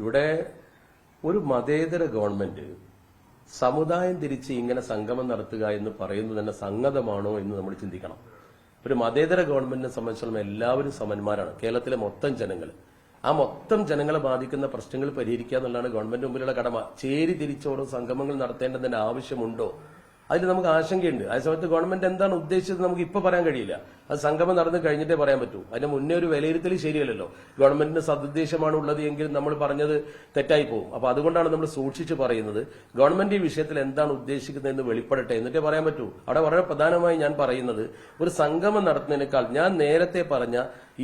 ഇവിടെ ഒരു മതേതര ഗവൺമെന്റ് സമുദായം തിരിച്ച് ഇങ്ങനെ സംഗമം നടത്തുക എന്ന് പറയുന്നത് തന്നെ സംഗതമാണോ എന്ന് നമ്മൾ ചിന്തിക്കണം. ഒരു മതേതര ഗവൺമെന്റിനെ സംബന്ധിച്ചിടത്തോളം എല്ലാവരും സമന്മാരാണ്. കേരളത്തിലെ മൊത്തം ജനങ്ങൾ, ആ മൊത്തം ജനങ്ങളെ ബാധിക്കുന്ന പ്രശ്നങ്ങൾ പരിഹരിക്കുക എന്നുള്ളതാണ് ഗവൺമെന്റ് മുമ്പിലുള്ള കടമ. ചേരി തിരിച്ചോരോ സംഗമങ്ങൾ നടത്തേണ്ടതിന്റെ ആവശ്യമുണ്ടോ? അതിൽ നമുക്ക് ആശങ്കയുണ്ട്. അതേസമയത്ത് ഗവൺമെന്റ് എന്താണ് ഉദ്ദേശിച്ചത് നമുക്ക് ഇപ്പൊ പറയാൻ കഴിയില്ല. അത് സംഗമം നടന്നു കഴിഞ്ഞിട്ടേ പറയാൻ പറ്റൂ. അതിന് മുന്നേ ഒരു വിലയിരുത്തൽ ശരിയല്ലല്ലോ. ഗവൺമെന്റിന് സദുദ്ദേശമാണ് ഉള്ളത് എങ്കിൽ നമ്മൾ പറഞ്ഞത് തെറ്റായി പോകും. അപ്പൊ അതുകൊണ്ടാണ് നമ്മൾ സൂക്ഷിച്ച് പറയുന്നത്. ഗവൺമെന്റ് ഈ വിഷയത്തിൽ എന്താണ് ഉദ്ദേശിക്കുന്നതെന്ന് വെളിപ്പെടട്ടെ, എന്നിട്ടേ പറയാൻ പറ്റൂ. അവിടെ വളരെ പ്രധാനമായി ഞാൻ പറയുന്നത്, ഒരു സംഗമം നടത്തുന്നതിനേക്കാൾ ഞാൻ നേരത്തെ പറഞ്ഞ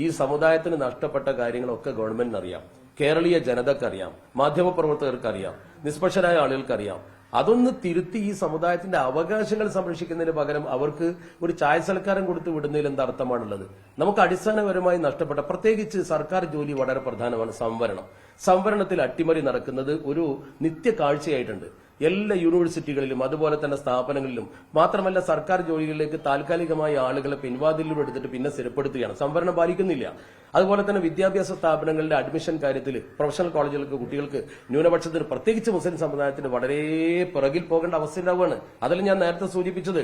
ഈ സമുദായത്തിന് നഷ്ടപ്പെട്ട കാര്യങ്ങളൊക്കെ ഗവൺമെന്റിന് അറിയാം, കേരളീയ ജനതക്കറിയാം, മാധ്യമപ്രവർത്തകർക്കറിയാം, നിഷ്പക്ഷരായ ആളുകൾക്കറിയാം. അതൊന്ന് തിരുത്തി ഈ സമുദായത്തിന്റെ അവകാശങ്ങൾ സംരക്ഷിക്കുന്നതിന് പകരം അവർക്ക് ഒരു ചായ സൽക്കാരം കൊടുത്ത് വിടുന്നതിൽ എന്താ അർത്ഥമാണുള്ളത്? നമുക്ക് അടിസ്ഥാനപരമായി നഷ്ടപ്പെട്ട, പ്രത്യേകിച്ച് സർക്കാർ ജോലി വളരെ പ്രധാനമാണ്. സംവരണത്തിൽ അട്ടിമറി നടക്കുന്നത് ഒരു നിത്യ കാഴ്ചയായിട്ടുണ്ട് എല്ലാ യൂണിവേഴ്സിറ്റികളിലും അതുപോലെ തന്നെ സ്ഥാപനങ്ങളിലും. മാത്രമല്ല സർക്കാർ ജോലികളിലേക്ക് താൽക്കാലികമായി ആളുകളെ പിൻവാതിലൂടെ എടുത്തിട്ട് പിന്നെ സ്ഥിരപ്പെടുത്തുകയാണ്. സംവരണം പാലിക്കുന്നില്ല. അതുപോലെ തന്നെ വിദ്യാഭ്യാസ സ്ഥാപനങ്ങളുടെ അഡ്മിഷൻ കാര്യത്തിൽ പ്രൊഫഷണൽ കോളേജുകൾക്ക് കുട്ടികൾക്ക് ന്യൂനപക്ഷത്തിന് പ്രത്യേകിച്ച് മുസ്ലിം സമുദായത്തിന് വളരെ പിറകിൽ പോകേണ്ട അവസ്ഥ ഉണ്ടാവുകയാണ്. അതിൽ ഞാൻ നേരത്തെ സൂചിപ്പിച്ചത്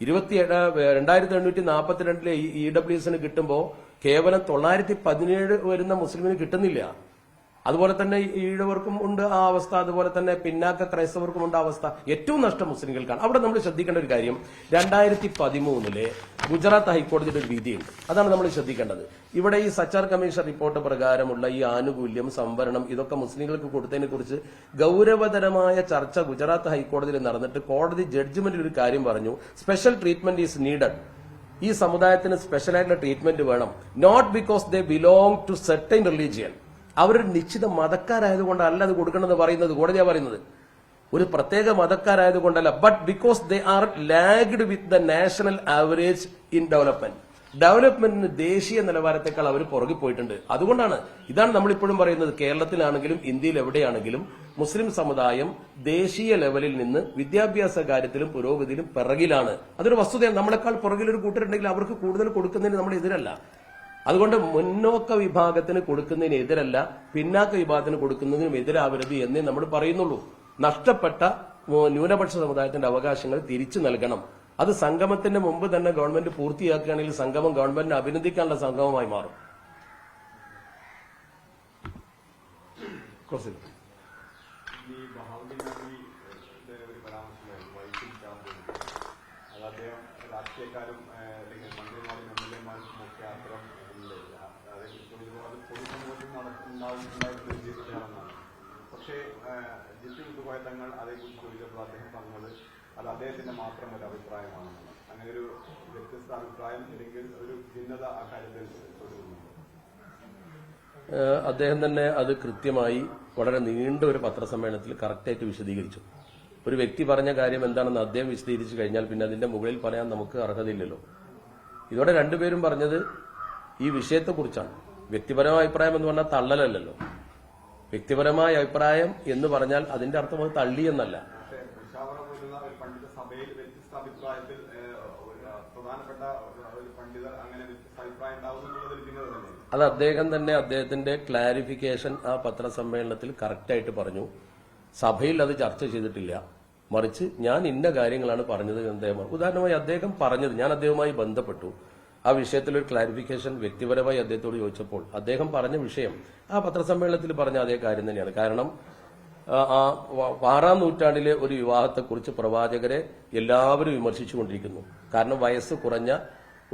2742 EWS കിട്ടുമ്പോൾ കേവലം 917 വരുന്ന മുസ്ലിമിന് കിട്ടുന്നില്ല. അതുപോലെ തന്നെ ഈഴവർക്കും ഉണ്ട് ആ അവസ്ഥ, അതുപോലെ തന്നെ പിന്നാക്ക ക്രൈസ്തവർക്കും ഉണ്ട് അവസ്ഥ. ഏറ്റവും നഷ്ടം മുസ്ലിങ്ങൾക്കാണ്. അവിടെ നമ്മൾ ശ്രദ്ധിക്കേണ്ട ഒരു കാര്യം, 2013 ഗുജറാത്ത് ഹൈക്കോടതിയുടെ ഒരു വിധിയുണ്ട്. അതാണ് നമ്മൾ ശ്രദ്ധിക്കേണ്ടത്. ഇവിടെ ഈ സച്ചാർ കമ്മീഷൻ റിപ്പോർട്ട് പ്രകാരമുള്ള ഈ ആനുകൂല്യം, സംവരണം, ഇതൊക്കെ മുസ്ലിങ്ങൾക്ക് കൊടുത്തതിനെ കുറിച്ച് ഗൌരവതരമായ ചർച്ച ഗുജറാത്ത് ഹൈക്കോടതിയിൽ നടന്നിട്ട് കോടതി ജഡ്ജ്മെന്റിൽ ഒരു കാര്യം പറഞ്ഞു, സ്പെഷ്യൽ ട്രീറ്റ്മെന്റ് ഈസ് നീഡഡ്. ഈ സമുദായത്തിന് സ്പെഷ്യലായിട്ടുള്ള ട്രീറ്റ്മെന്റ് വേണം. Not because they belong to certain religion. അവരൊരു നിശ്ചിത മതക്കാരായതുകൊണ്ടല്ല അത് കൊടുക്കണമെന്ന് പറയുന്നത്, കോടതിയാ പറയുന്നത്. ഒരു പ്രത്യേക മതക്കാരായതുകൊണ്ടല്ല, but because they are lagged with the national average in development. ഡെവലപ്മെന്റിന് ദേശീയ നിലവാരത്തെക്കാൾ അവർ പുറകിൽ പോയിട്ടുണ്ട്. അതുകൊണ്ടാണ്, ഇതാണ് നമ്മളിപ്പോഴും പറയുന്നത്, കേരളത്തിലാണെങ്കിലും ഇന്ത്യയിൽ എവിടെയാണെങ്കിലും മുസ്ലിം സമുദായം ദേശീയ ലെവലിൽ നിന്ന് വിദ്യാഭ്യാസ കാര്യത്തിലും പുരോഗതിയിലും പിറകിലാണ്. അതൊരു വസ്തുതയാണ്. നമ്മളെക്കാൾ പുറകിലൊരു കൂട്ടരുണ്ടെങ്കിൽ അവർക്ക് കൂടുതൽ കൊടുക്കുന്നതിന് നമ്മൾ എതിരല്ല. അതുകൊണ്ട് മുന്നോക്ക വിഭാഗത്തിന് കൊടുക്കുന്നതിന് എതിരല്ല, പിന്നാക്ക വിഭാഗത്തിന് കൊടുക്കുന്നതിനും എതിരാവരുത് എന്നേ നമ്മൾ പറയുന്നുള്ളൂ. നഷ്ടപ്പെട്ട ന്യൂനപക്ഷ സമുദായത്തിന്റെ അവകാശങ്ങൾ തിരിച്ചു നൽകണം. അത് സംഗമത്തിന്റെ മുമ്പ് തന്നെ ഗവൺമെന്റ് പൂർത്തിയാക്കുകയാണെങ്കിൽ സംഗമം ഗവൺമെന്റിനെ അഭിനന്ദിക്കാനുള്ള സംഗമമായി മാറും. രാഷ്ട്രീയക്കാരും മന്ത്രിമാരും MLA-മാരും ഒക്കെ അത്തരം ഉണ്ടാവുന്നതാണെന്നാണ്. പക്ഷേ ജിത്തുപോയ തങ്ങൾ അതേക്കുറിച്ച് ചോദിച്ചപ്പോൾ അദ്ദേഹം പറഞ്ഞത് അത് അദ്ദേഹത്തിന്റെ മാത്രം ഒരു അഭിപ്രായമാണെന്നാണ്. അങ്ങനെ ഒരു വ്യത്യസ്ത അഭിപ്രായം അല്ലെങ്കിൽ ഒരു ഭിന്നത ആ കാര്യത്തിൽ തുടരുന്നുണ്ട്. അദ്ദേഹം തന്നെ അത് കൃത്യമായി വളരെ നീണ്ട ഒരു പത്രസമ്മേളനത്തിൽ കറക്റ്റായിട്ട് വിശദീകരിച്ചു. ഒരു വ്യക്തി പറഞ്ഞ കാര്യം എന്താണെന്ന് അദ്ദേഹം വിശദീകരിച്ചു കഴിഞ്ഞാൽ പിന്നെ അതിന്റെ മുകളിൽ പറയാൻ നമുക്ക് അർഹതയില്ലല്ലോ. ഇതോടെ രണ്ടുപേരും പറഞ്ഞത് ഈ വിഷയത്തെക്കുറിച്ചാണ്. വ്യക്തിപരമായ അഭിപ്രായം എന്ന് പറഞ്ഞാൽ തള്ളലല്ലോ. വ്യക്തിപരമായ അഭിപ്രായം എന്ന് പറഞ്ഞാൽ അതിന്റെ അർത്ഥം അത് തള്ളി എന്നല്ല. അത് അദ്ദേഹം തന്നെ അദ്ദേഹത്തിന്റെ ക്ലാരിഫിക്കേഷൻ ആ പത്രസമ്മേളനത്തിൽ കറക്റ്റായിട്ട് പറഞ്ഞു. സഭയിൽ അത് ചർച്ച ചെയ്തിട്ടില്ല, മറിച്ച് ഞാൻ ഇന്ന കാര്യങ്ങളാണ് പറഞ്ഞത് എന്ന് അദ്ദേഹം. ഉദാഹരണമായി അദ്ദേഹം പറഞ്ഞത്, ഞാൻ അദ്ദേഹവുമായി ബന്ധപ്പെട്ടു, ആ വിഷയത്തിൽ ഒരു ക്ലാരിഫിക്കേഷൻ വ്യക്തിപരമായി അദ്ദേഹത്തോട് ചോദിച്ചപ്പോൾ അദ്ദേഹം പറഞ്ഞ വിഷയം ആ പത്രസമ്മേളനത്തിൽ പറഞ്ഞ അതേ കാര്യം തന്നെയാണ്. കാരണം 6-ാം നൂറ്റാണ്ടിലെ ഒരു വിവാഹത്തെക്കുറിച്ച് പ്രവാചകരെ എല്ലാവരും വിമർശിച്ചുകൊണ്ടിരിക്കുന്നു. കാരണം വയസ്സ് കുറഞ്ഞ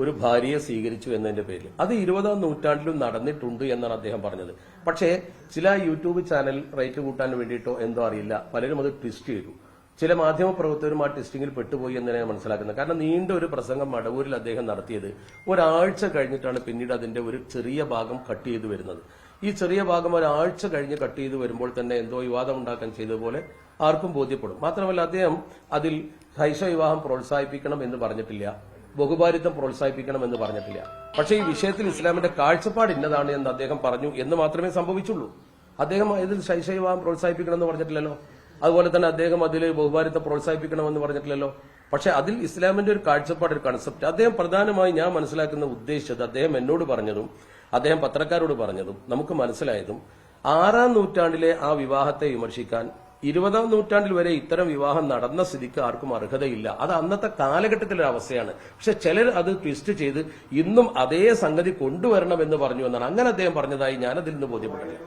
ഒരു ഭാര്യയെ സ്വീകരിച്ചു എന്നതിന്റെ പേരിൽ. അത് 20-ാം നൂറ്റാണ്ടിലും നടന്നിട്ടുണ്ട് എന്നാണ് അദ്ദേഹം പറഞ്ഞത്. പക്ഷേ ചില യൂട്യൂബ് ചാനൽ റേറ്റ് കൂട്ടാൻ വേണ്ടിയിട്ടോ എന്തോ അറിയില്ല, പലരും അത് ട്വിസ്റ്റ് ചെയ്തു. ചില മാധ്യമപ്രവർത്തകരും ആ ടെസ്റ്റിംഗിൽ പെട്ടുപോയി എന്ന് ഞാൻ മനസ്സിലാക്കുന്നത്. കാരണം നീണ്ട ഒരു പ്രസംഗം മടവൂരിൽ അദ്ദേഹം നടത്തിയത് ഒരാഴ്ച കഴിഞ്ഞിട്ടാണ് പിന്നീട് അതിന്റെ ഒരു ചെറിയ ഭാഗം കട്ട് ചെയ്തു വരുന്നത്. ഈ ചെറിയ ഭാഗം ഒരാഴ്ച കഴിഞ്ഞ് കട്ട് ചെയ്തു വരുമ്പോൾ തന്നെ എന്തോ വിവാദം ഉണ്ടാക്കാൻ ചെയ്തതുപോലെ ആർക്കും ബോധ്യപ്പെടും. മാത്രമല്ല അദ്ദേഹം അതിൽ ശൈശവ വിവാഹം പ്രോത്സാഹിപ്പിക്കണം എന്ന് പറഞ്ഞിട്ടില്ല, ബഹുഭാരിത്വം പ്രോത്സാഹിപ്പിക്കണം എന്ന് പറഞ്ഞിട്ടില്ല. പക്ഷേ ഈ വിഷയത്തിൽ ഇസ്ലാമിന്റെ കാഴ്ചപ്പാട് ഇന്നതാണ് എന്ന് അദ്ദേഹം പറഞ്ഞു എന്ന് മാത്രമേ സംഭവിച്ചുള്ളൂ. അദ്ദേഹം ഇതിൽ ശൈശവ വിവാഹം പ്രോത്സാഹിപ്പിക്കണം എന്ന് പറഞ്ഞിട്ടില്ലല്ലോ. അതുപോലെ തന്നെ അദ്ദേഹം അതിൽ ബഹുഭാരിത്വം പ്രോത്സാഹിപ്പിക്കണമെന്ന് പറഞ്ഞിട്ടില്ലല്ലോ. പക്ഷെ അതിൽ ഇസ്ലാമിന്റെ ഒരു കാഴ്ചപ്പാട്, ഒരു കൺസെപ്റ്റ് അദ്ദേഹം പ്രധാനമായി ഞാൻ മനസ്സിലാക്കുന്ന ഉദ്ദേശിച്ചത്, അദ്ദേഹം എന്നോട് പറഞ്ഞതും അദ്ദേഹം പത്രക്കാരോട് പറഞ്ഞതും നമുക്ക് മനസ്സിലായതും, 6-ാം നൂറ്റാണ്ടിലെ ആ വിവാഹത്തെ വിമർശിക്കാൻ 20-ാം നൂറ്റാണ്ടിൽ വരെ ഇത്തരം വിവാഹം നടന്ന സ്ഥിതിക്ക് ആർക്കും അർഹതയില്ല. അത് അന്നത്തെ കാലഘട്ടത്തിലൊരു അവസ്ഥയാണ്. പക്ഷെ ചിലർ അത് ട്വിസ്റ്റ് ചെയ്ത് ഇന്നും അതേ സംഗതി കൊണ്ടുവരണം എന്ന് പറഞ്ഞു എന്നാണ്. അങ്ങനെ അദ്ദേഹം പറഞ്ഞതായി ഞാനതിൽ നിന്ന് ബോധ്യപ്പെട്ടില്ല.